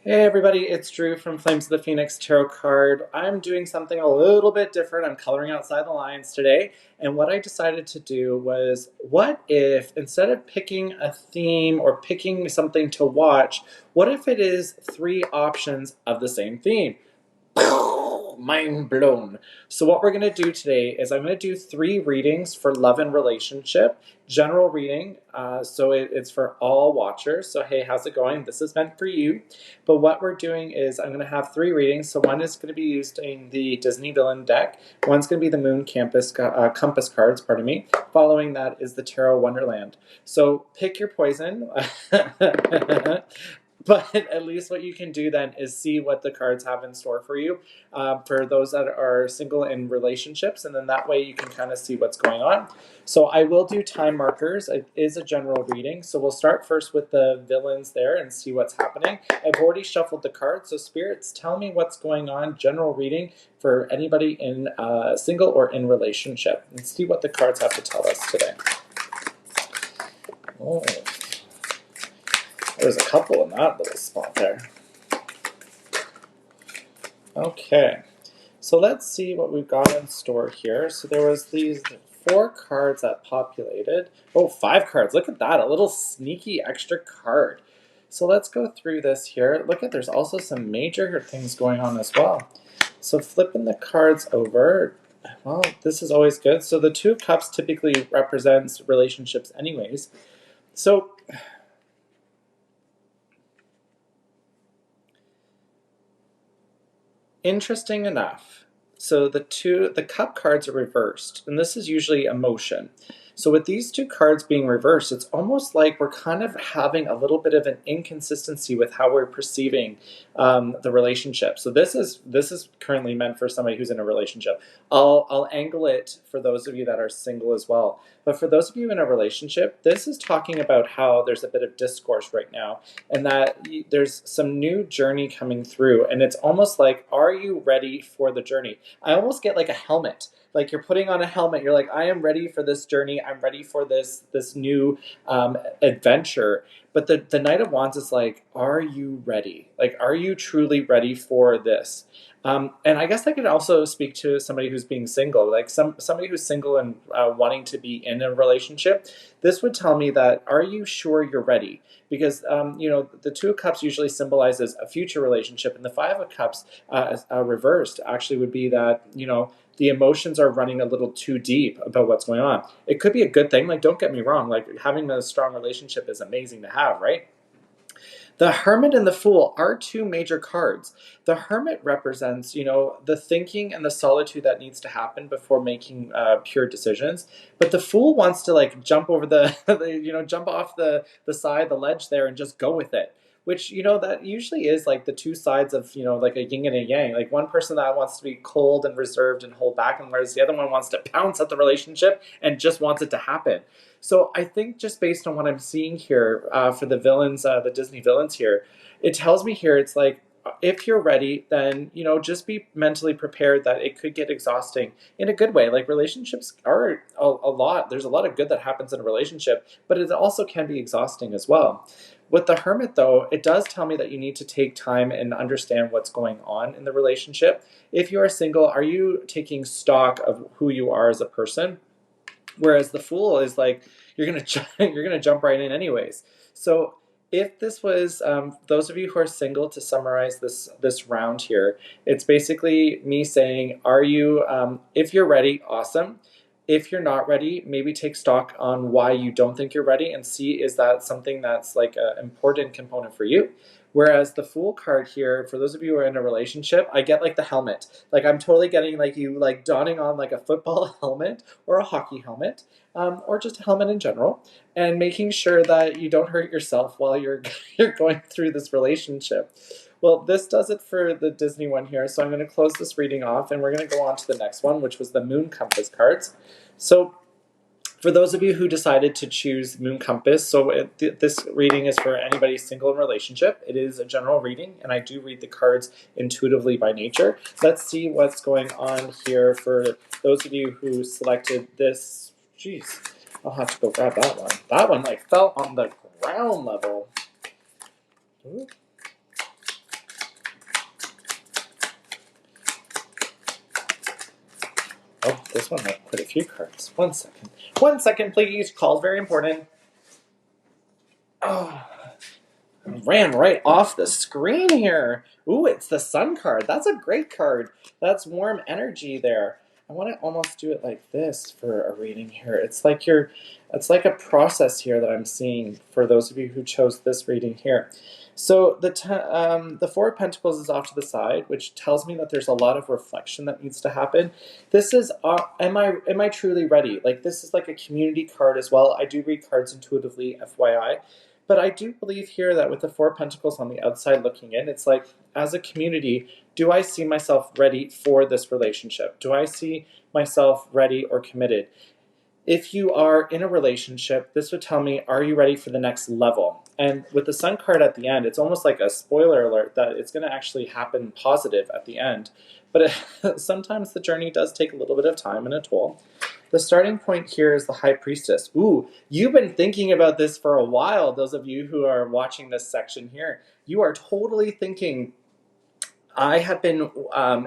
Hey everybody, it's Drew from Flames of the Phoenix Tarot Card. I'm doing something a little bit different. I'm coloring outside the lines today. And what I decided to do was, what if instead of picking a theme or picking something to watch, what if it is three options of the same theme? Mind blown. So what we're going to do today is I'm going to do 3 readings for love and relationship. General reading, so it's for all watchers. So hey, how's it going? This is meant for you. But what we're doing is I'm going to have 3 readings. So one is going to be using the Disney Villain deck. One's going to be the Moon Compass cards, pardon me. Following that is the Tarot Wonderland. So pick your poison. But at least what you can do then is see what the cards have in store for you, for those that are single in relationships, and then that way you can kind of see what's going on. So I will do time markers. It is a general reading, so we'll start first with the villains there and see what's happening. I've already shuffled the cards, so spirits, tell me what's going on. General reading for anybody in single or in relationship, and see what the cards have to tell us today. Oh. There's a couple in that little spot there. Okay, so let's see what we've got in store here. So there was these 4 cards that populated. Oh, 5 cards. Look at that, a little sneaky extra card. So let's go through this here. Look at, there's also some major things going on as well. So flipping the cards over, well, this is always good. So the 2 of Cups typically represents relationships anyways. So interesting enough, so the cup cards are reversed, and this is usually emotion. So with these 2 cards being reversed, it's almost like we're kind of having a little bit of an inconsistency with how we're perceiving the relationship. So this is currently meant for somebody who's in a relationship. I'll angle it for those of you that are single as well. But for those of you in a relationship, this is talking about how there's a bit of discourse right now, and that there's some new journey coming through, and it's almost like, are you ready for the journey? I almost get like a helmet, like you're putting on a helmet. You're like, I am ready for this journey. I'm ready for this new adventure. But the Knight of Wands is like, are you ready? Like, are you truly ready for this? And I guess I could also speak to somebody who's being single, like somebody who's single and wanting to be in a relationship. This would tell me that, are you sure you're ready? Because the 2 of Cups usually symbolizes a future relationship, and the 5 of Cups reversed actually would be that the emotions are running a little too deep about what's going on. It could be a good thing. Like, don't get me wrong. Like, having a strong relationship is amazing to have, right? The Hermit and the Fool are 2 major cards. The Hermit represents, the thinking and the solitude that needs to happen before making pure decisions. But the Fool wants to like jump over jump off the side, the ledge there, and just go with it. Which, that usually is like the 2 sides of, like a yin and a yang. Like one person that wants to be cold and reserved and hold back, and whereas the other one wants to pounce at the relationship and just wants it to happen. So I think just based on what I'm seeing here for the villains, the Disney villains here, it tells me here it's like, if you're ready, then just be mentally prepared that it could get exhausting in a good way. Like, relationships are a lot. There's a lot of good that happens in a relationship, but it also can be exhausting as well. With the Hermit, though, it does tell me that you need to take time and understand what's going on in the relationship. If you are single, are you taking stock of who you are as a person? Whereas the Fool is like, you're gonna jump right in anyways. So if this was those of you who are single, to summarize this round here, it's basically me saying, are you? If you're ready, awesome. If you're not ready, maybe take stock on why you don't think you're ready, and see, is that something that's like an important component for you. Whereas the Fool card here, for those of you who are in a relationship, I get like the helmet. Like, I'm totally getting like you like donning on like a football helmet or a hockey helmet, or just a helmet in general, and making sure that you don't hurt yourself while you're you're going through this relationship. Well, this does it for the Disney one here. So I'm going to close this reading off, and we're going to go on to the next one, which was the Moon Compass cards. So for those of you who decided to choose Moon Compass, so this reading is for anybody single in relationship. It is a general reading, and I do read the cards intuitively by nature. Let's see what's going on here for those of you who selected this. Jeez, I'll have to go grab that one. That one like fell on the ground level. Ooh. Oh, this one had quite a few cards. 1 second. 1 second, please. Call's very important. Oh, ran right off the screen here. Ooh, it's the sun card. That's a great card. That's warm energy there. I want to almost do it like this for a reading here. It's like a process here that I'm seeing for those of you who chose this reading here. So the Four of Pentacles is off to the side, which tells me that there's a lot of reflection that needs to happen. This is, am I truly ready? Like, this is like a community card as well. I do read cards intuitively, FYI. But I do believe here that with the Four of Pentacles on the outside looking in, it's like, as a community, do I see myself ready for this relationship? Do I see myself ready or committed? If you are in a relationship, this would tell me, are you ready for the next level? And with the Sun card at the end, it's almost like a spoiler alert that it's going to actually happen positive at the end. But sometimes the journey does take a little bit of time and a toll. The starting point here is the High Priestess. Ooh, you've been thinking about this for a while, those of you who are watching this section here. You are totally thinking, I have been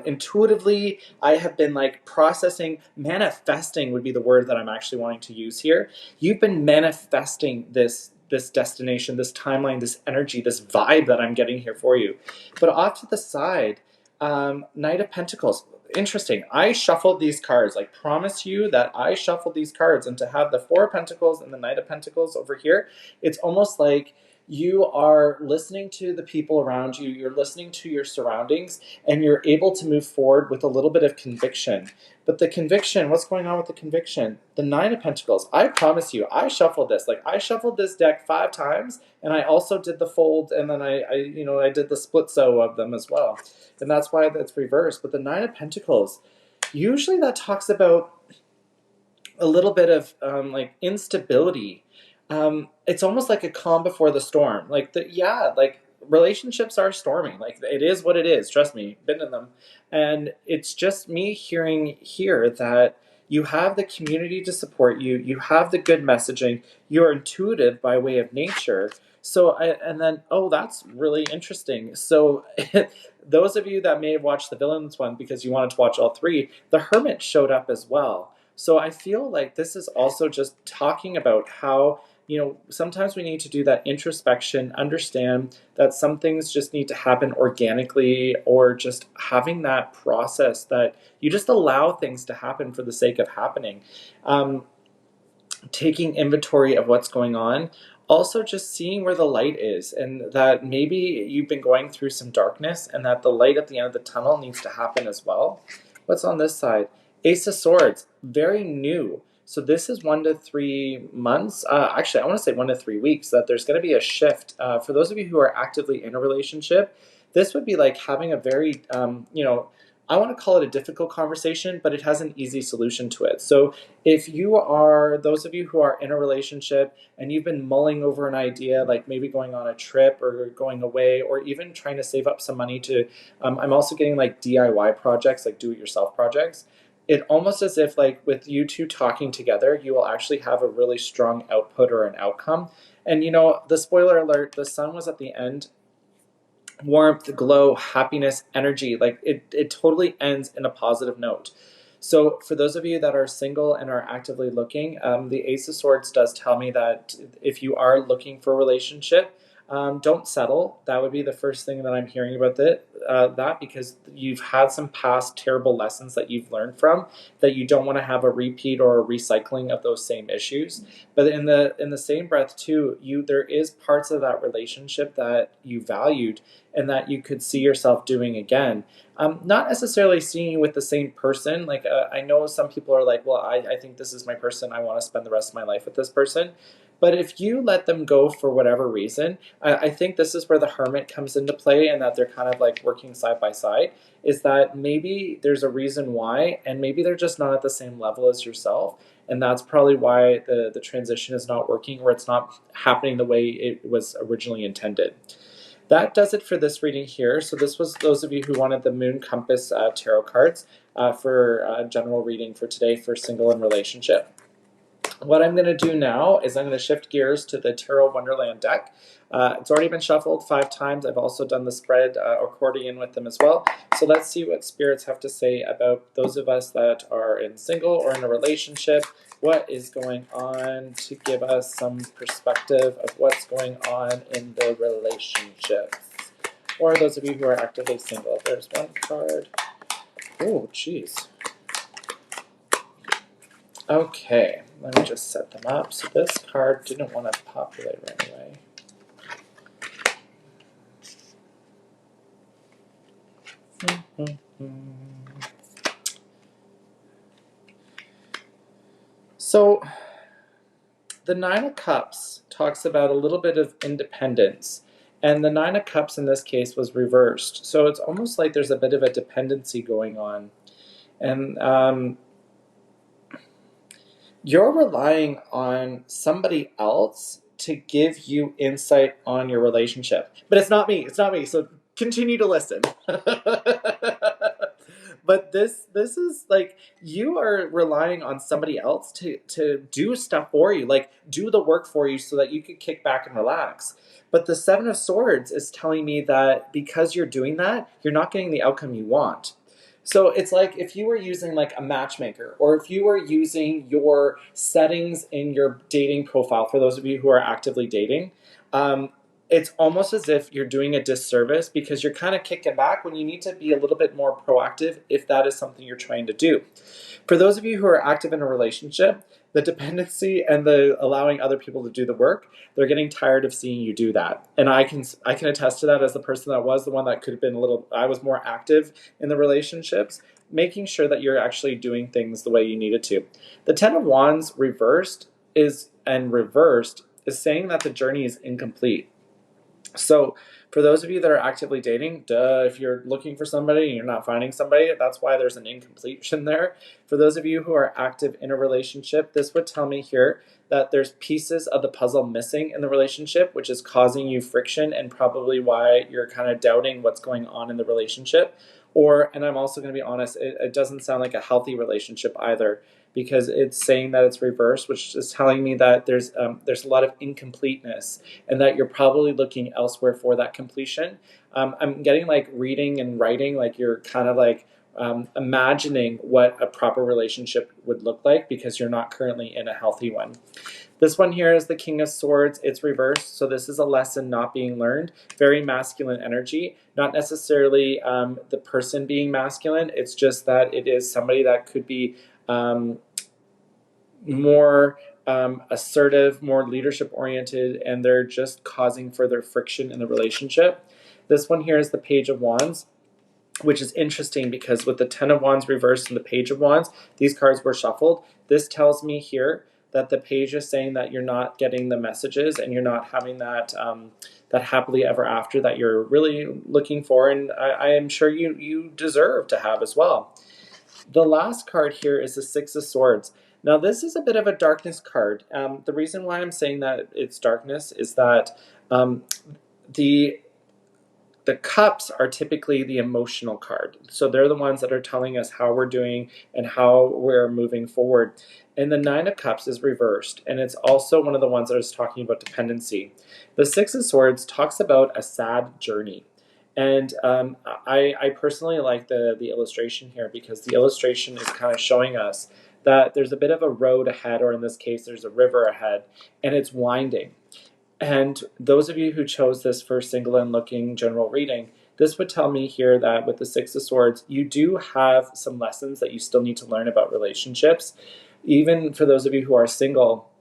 intuitively, I have been like processing, manifesting would be the word that I'm actually wanting to use here. You've been manifesting this destination, this timeline, this energy, this vibe that I'm getting here for you. But off to the side, Knight of Pentacles. Interesting. I shuffled these cards. I promise you that I shuffled these cards, and to have the Four of Pentacles and the Knight of Pentacles over here, it's almost like you are listening to the people around you, you're listening to your surroundings, and you're able to move forward with a little bit of conviction. But the conviction, what's going on with the conviction? The Nine of Pentacles. I promise you, I shuffled this. Like, I shuffled this deck 5 times, and I also did the fold, and then I did the split sew of them as well. And that's why that's reversed. But the Nine of Pentacles, usually that talks about a little bit of like instability. It's almost like a calm before the storm. Like, relationships are stormy. Like, it is what it is. Trust me, been in them. And it's just me hearing here that you have the community to support you. You have the good messaging. You're intuitive by way of nature. Oh, that's really interesting. So those of you that may have watched the villains one because you wanted to watch all 3, the Hermit showed up as well. So I feel like this is also just talking about how, sometimes we need to do that introspection, understand that some things just need to happen organically, or just having that process that you just allow things to happen for the sake of happening. Taking inventory of what's going on. Also just seeing where the light is, and that maybe you've been going through some darkness, and that the light at the end of the tunnel needs to happen as well. What's on this side? Ace of Swords, very new. So this is 1 to 3 months. Actually, I want to say 1 to 3 weeks, that there's going to be a shift. For those of you who are actively in a relationship, this would be like having a very, I want to call it a difficult conversation, but it has an easy solution to it. So if you are, those of you who are in a relationship and you've been mulling over an idea, like maybe going on a trip or going away, or even trying to save up some money to, I'm also getting like DIY projects, like do-it-yourself projects. It almost as if, like, with you two talking together, you will actually have a really strong output or an outcome. And the spoiler alert, the sun was at the end. Warmth, glow, happiness, energy, like it totally ends in a positive note. So for those of you that are single and are actively looking, the Ace of Swords does tell me that if you are looking for a relationship, don't settle. That would be the first thing that I'm hearing about that, because you've had some past terrible lessons that you've learned from, that you don't want to have a repeat or a recycling of those same issues. But in the same breath too, there is parts of that relationship that you valued and that you could see yourself doing again. Not necessarily seeing you with the same person. Like, I know some people are like, well, I think this is my person. I want to spend the rest of my life with this person. But if you let them go for whatever reason, I think this is where the Hermit comes into play, and that they're kind of like working side by side, is that maybe there's a reason why, and maybe they're just not at the same level as yourself. And that's probably why the transition is not working, or it's not happening the way it was originally intended. That does it for this reading here. So this was those of you who wanted the Moon Compass tarot cards for general reading for today for single and relationship. What I'm going to do now is I'm going to shift gears to the Tarot Wonderland deck. It's already been shuffled 5 times. I've also done the spread accordion with them as well. So let's see what spirits have to say about those of us that are in single or in a relationship. What is going on to give us some perspective of what's going on in the relationships? Or those of you who are actively single. There's one card. Oh, geez. Okay, let me just set them up. So this card didn't want to populate right away. So the Nine of Cups talks about a little bit of independence. And the Nine of Cups in this case was reversed. So it's almost like there's a bit of a dependency going on. And you're relying on somebody else to give you insight on your relationship. But it's not me. It's not me. So continue to listen. But this is like you are relying on somebody else to do stuff for you, like do the work for you so that you could kick back and relax. But the Seven of Swords is telling me that because you're doing that, you're not getting the outcome you want. So it's like if you were using like a matchmaker, or if you were using your settings in your dating profile, for those of you who are actively dating, it's almost as if you're doing a disservice because you're kind of kicking back when you need to be a little bit more proactive if that is something you're trying to do. For those of you who are active in a relationship, the dependency and the allowing other people to do the work, they're getting tired of seeing you do that. And I can attest to that as the person that was the one that could have been I was more active in the relationships, making sure that you're actually doing things the way you needed to. The Ten of Wands reversed is saying that the journey is incomplete. So for those of you that are actively dating, if you're looking for somebody and you're not finding somebody, that's why there's an incompletion there. For those of you who are active in a relationship, this would tell me here that there's pieces of the puzzle missing in the relationship, which is causing you friction and probably why you're kind of doubting what's going on in the relationship. And I'm also going to be honest, it doesn't sound like a healthy relationship either, because it's saying that it's reversed, which is telling me that there's a lot of incompleteness and that you're probably looking elsewhere for that completion. I'm getting like reading and writing, like you're kind of like imagining what a proper relationship would look like because you're not currently in a healthy one. This one here is the King of Swords. It's reversed, so this is a lesson not being learned. Very masculine energy, not necessarily the person being masculine. It's just that it is somebody that could be more assertive, more leadership oriented, and they're just causing further friction in the relationship. This one here is the Page of Wands, which is interesting because with the Ten of Wands reversed and the Page of Wands, these cards were shuffled. This tells me here that the page is saying that you're not getting the messages and you're not having that that happily ever after that you're really looking for, and I am sure you deserve to have as well. The last card here is the Six of Swords. Now this is a bit of a darkness card. The reason why I'm saying that it's darkness is that the cups are typically the emotional card. So they're the ones that are telling us how we're doing and how we're moving forward. And the Nine of Cups is reversed. And it's also one of the ones that is talking about dependency. The Six of Swords talks about a sad journey. And I personally like the illustration here because the illustration is kind of showing us that there's a bit of a road ahead, or in this case, there's a river ahead, and it's winding. And those of you who chose this for single and looking general reading, this would tell me here that with the Six of Swords, you do have some lessons that you still need to learn about relationships. Even for those of you who are single,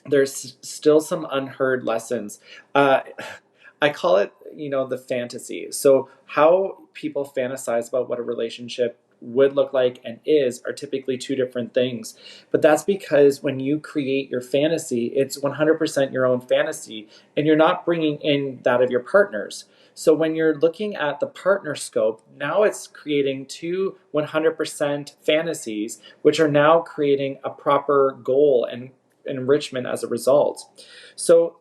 there's still some unheard lessons. I call it, the fantasy. So how people fantasize about what a relationship would look like and are typically two different things. But that's because when you create your fantasy, it's 100% your own fantasy, and you're not bringing in that of your partner's. So when you're looking at the partner scope, now it's creating two 100% fantasies, which are now creating a proper goal and enrichment as a result. So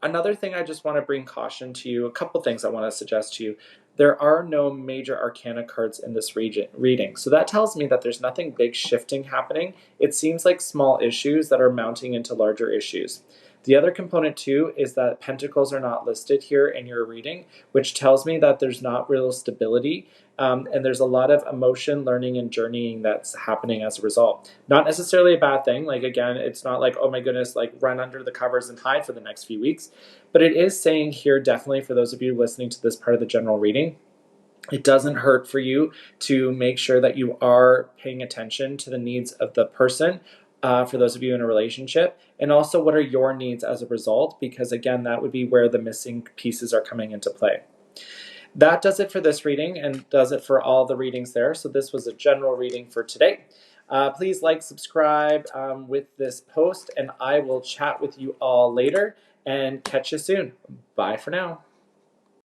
another thing I just want to bring caution to you, a couple things I want to suggest to you. There are no major arcana cards in this reading. So that tells me that there's nothing big shifting happening. It seems like small issues that are mounting into larger issues. The other component too is that pentacles are not listed here in your reading, which tells me that there's not real stability. And there's a lot of emotion, learning, and journeying that's happening as a result. Not necessarily a bad thing. Like, again, it's not like, oh my goodness, like run under the covers and hide for the next few weeks. But it is saying here, definitely for those of you listening to this part of the general reading, it doesn't hurt for you to make sure that you are paying attention to the needs of the person, for those of you in a relationship, and also what are your needs as a result, because again, that would be where the missing pieces are coming into play. That does it for this reading and does it for all the readings there. So this was a general reading for today. Please like, subscribe with this post, and I will chat with you all later and catch you soon. Bye for now.